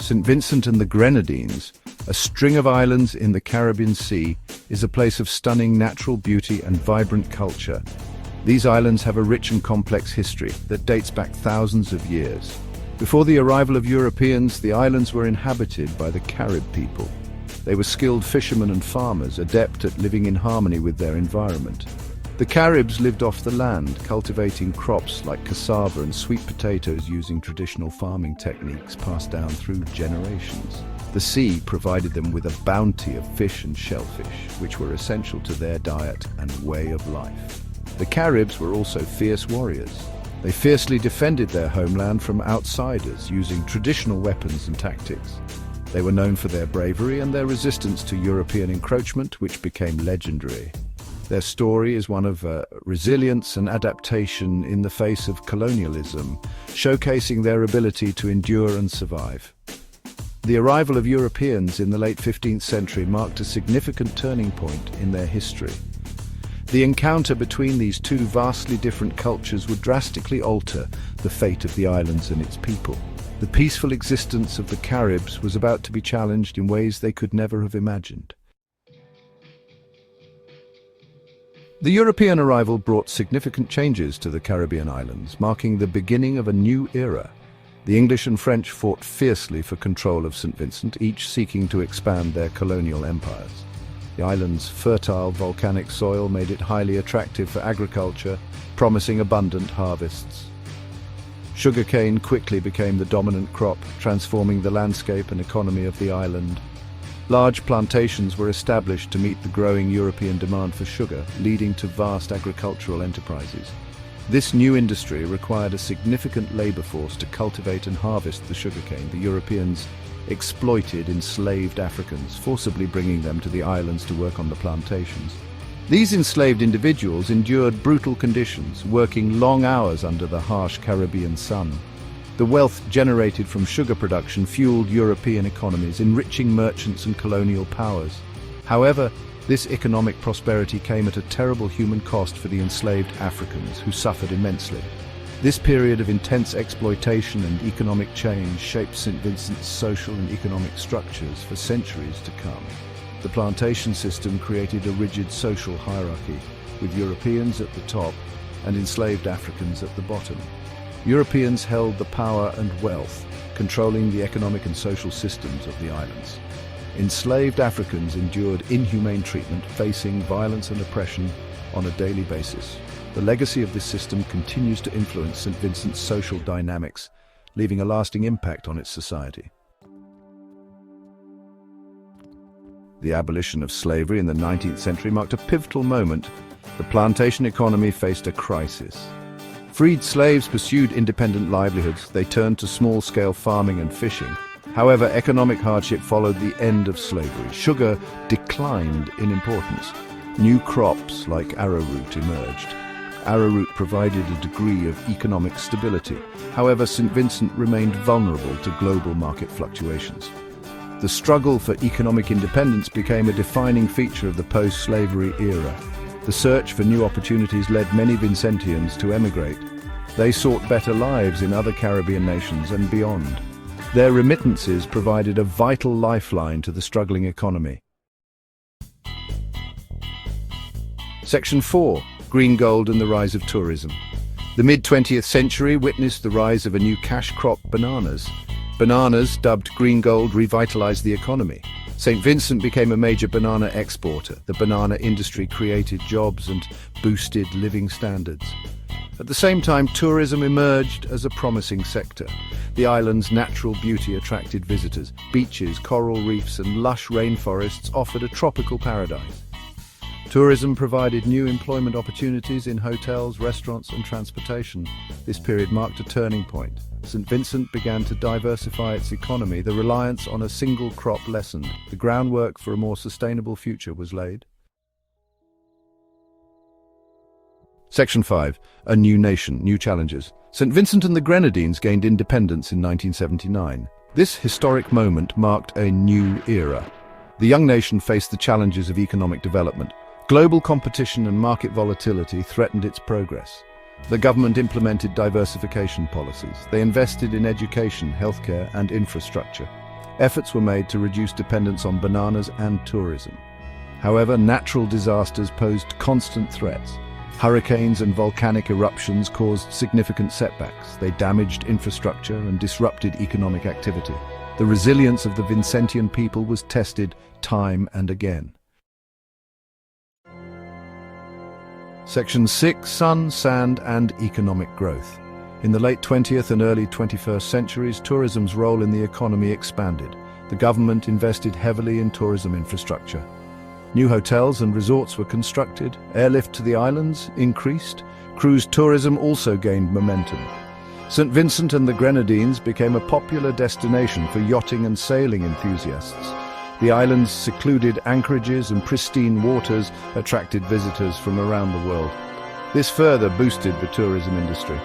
St. Vincent and the Grenadines, a string of islands in the Caribbean Sea, is a place of stunning natural beauty and vibrant culture. These islands have a rich and complex history that dates back thousands of years. Before the arrival of Europeans, the islands were inhabited by the Carib people. They were skilled fishermen and farmers, adept at living in harmony with their environment. The Caribs lived off the land, cultivating crops like cassava and sweet potatoes using traditional farming techniques passed down through generations. The sea provided them with a bounty of fish and shellfish, which were essential to their diet and way of life. The Caribs were also fierce warriors. They fiercely defended their homeland from outsiders using traditional weapons and tactics. They were known for their bravery and their resistance to European encroachment, which became legendary. Their story is one of resilience and adaptation in the face of colonialism, showcasing their ability to endure and survive. The arrival of Europeans in the late 15th century marked a significant turning point in their history. The encounter between these two vastly different cultures would drastically alter the fate of the islands and its people. The peaceful existence of the Caribs was about to be challenged in ways they could never have imagined. The European arrival brought significant changes to the Caribbean islands, marking the beginning of a new era. The English and French fought fiercely for control of St. Vincent, each seeking to expand their colonial empires. The island's fertile volcanic soil made it highly attractive for agriculture, promising abundant harvests. Sugarcane quickly became the dominant crop, transforming the landscape and economy of the island. Large plantations were established to meet the growing European demand for sugar, leading to vast agricultural enterprises. This new industry required a significant labor force to cultivate and harvest the sugarcane. The Europeans exploited enslaved Africans, forcibly bringing them to the islands to work on the plantations. These enslaved individuals endured brutal conditions, working long hours under the harsh Caribbean sun. The wealth generated from sugar production fueled European economies, enriching merchants and colonial powers. However, this economic prosperity came at a terrible human cost for the enslaved Africans, who suffered immensely. This period of intense exploitation and economic change shaped St. Vincent's social and economic structures for centuries to come. The plantation system created a rigid social hierarchy, with Europeans at the top and enslaved Africans at the bottom. Europeans held the power and wealth, controlling the economic and social systems of the islands. Enslaved Africans endured inhumane treatment, facing violence and oppression on a daily basis. The legacy of this system continues to influence St. Vincent's social dynamics, leaving a lasting impact on its society. The abolition of slavery in the 19th century marked a pivotal moment. The plantation economy faced a crisis. Freed slaves pursued independent livelihoods. They turned to small-scale farming and fishing. However, economic hardship followed the end of slavery. Sugar declined in importance. New crops like arrowroot emerged. Arrowroot provided a degree of economic stability. However, St. Vincent remained vulnerable to global market fluctuations. The struggle for economic independence became a defining feature of the post-slavery era. The search for new opportunities led many Vincentians to emigrate. They sought better lives in other Caribbean nations and beyond. Their remittances provided a vital lifeline to the struggling economy. Section 4. Green gold and the rise of tourism. The mid-20th century witnessed the rise of a new cash crop, bananas. Bananas, dubbed green gold, revitalized the economy. St. Vincent became a major banana exporter. The banana industry created jobs and boosted living standards. At the same time, tourism emerged as a promising sector. The island's natural beauty attracted visitors. Beaches, coral reefs, and lush rainforests offered a tropical paradise. Tourism provided new employment opportunities in hotels, restaurants, and transportation. This period marked a turning point. St. Vincent began to diversify its economy. The reliance on a single crop lessened. The groundwork for a more sustainable future was laid. Section 5. A new nation, new challenges. St. Vincent and the Grenadines gained independence in 1979. This historic moment marked a new era. The young nation faced the challenges of economic development. Global competition and market volatility threatened its progress. The government implemented diversification policies. They invested in education, healthcare, and infrastructure. Efforts were made to reduce dependence on bananas and tourism. However, natural disasters posed constant threats. Hurricanes and volcanic eruptions caused significant setbacks. They damaged infrastructure and disrupted economic activity. The resilience of the Vincentian people was tested time and again. Section 6. Sun, Sand and Economic Growth. In the late 20th and early 21st centuries, tourism's role in the economy expanded. The government invested heavily in tourism infrastructure. New hotels and resorts were constructed, airlift to the islands increased, cruise tourism also gained momentum. St. Vincent and the Grenadines became a popular destination for yachting and sailing enthusiasts. The island's secluded anchorages and pristine waters attracted visitors from around the world. This further boosted the tourism industry.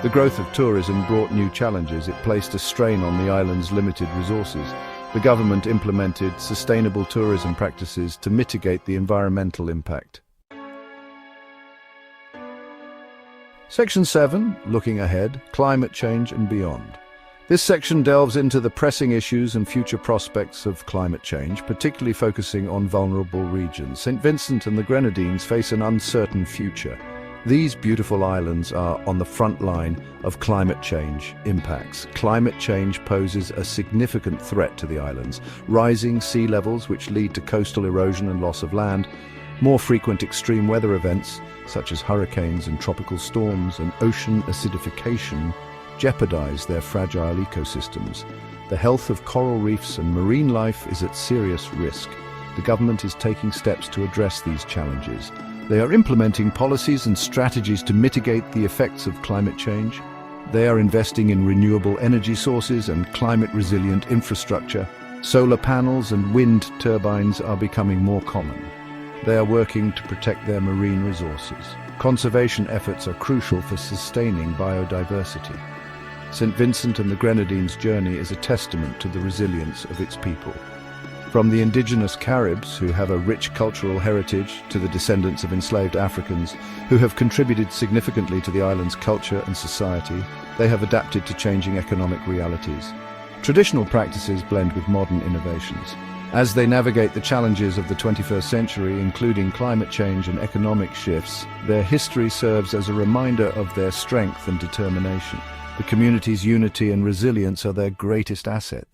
The growth of tourism brought new challenges. It placed a strain on the island's limited resources. The government implemented sustainable tourism practices to mitigate the environmental impact. Section 7. Looking ahead, climate change and beyond. This section delves into the pressing issues and future prospects of climate change, particularly focusing on vulnerable regions. St. Vincent and the Grenadines face an uncertain future. These beautiful islands are on the front line of climate change impacts. Climate change poses a significant threat to the islands. Rising sea levels, which lead to coastal erosion and loss of land, more frequent extreme weather events, such as hurricanes and tropical storms, and ocean acidification, jeopardize their fragile ecosystems. The health of coral reefs and marine life is at serious risk. The government is taking steps to address these challenges. They are implementing policies and strategies to mitigate the effects of climate change. They are investing in renewable energy sources and climate-resilient infrastructure. Solar panels and wind turbines are becoming more common. They are working to protect their marine resources. Conservation efforts are crucial for sustaining biodiversity. St. Vincent and the Grenadines' journey is a testament to the resilience of its people. From the indigenous Caribs, who have a rich cultural heritage, to the descendants of enslaved Africans, who have contributed significantly to the island's culture and society, they have adapted to changing economic realities. Traditional practices blend with modern innovations. As they navigate the challenges of the 21st century, including climate change and economic shifts, their history serves as a reminder of their strength and determination. The community's unity and resilience are their greatest assets.